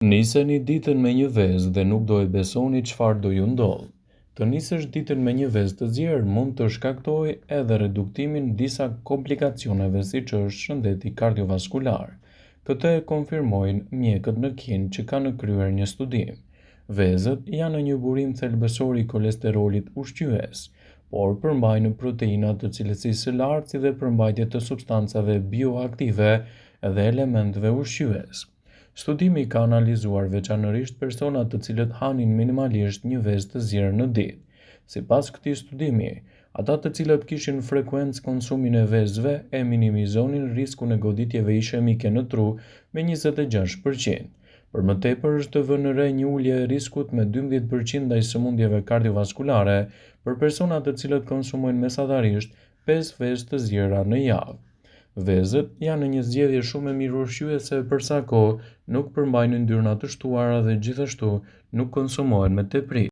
Niseni ditën me një vezë dhe nuk do e besoni çfarë do ju ndodh. Të nisësh ditën me një vezë të zjerë mund të shkaktojë edhe reduktimin disa komplikacioneve siç është shëndeti kardiovaskular. Këtë e konfirmojnë mjekët në Kinë që kanë kryer një studim. Vezët janë një burim thelbësor i kolesterolit ushqyes, por përmbajnë proteina të cilësisë së lartë si dhe përmbajtje të substancave bioaktive dhe elementeve ushqyes. Studimi ka analizuar veçanërisht persona të cilët hanin minimalisht një vezë të zjerë në ditë. Sipas këtij studimi, ata të cilët kishin frekuencë konsumin e vezëve e minimizonin riskun e goditjeve ishemike në tru me 26%. Për më tepër është të vënë në re një ulje e riskut me 12% ndaj sëmundjeve kardiovaskulare për persona të cilët konsumojnë mesatarisht 5 vezë të zjera në javë. Vezët janë një zgjedhje shumë e mirë ushqyese për sa kohë nuk përmbajnë yndyrna të shtuara dhe gjithashtu nuk konsumohen me tepri.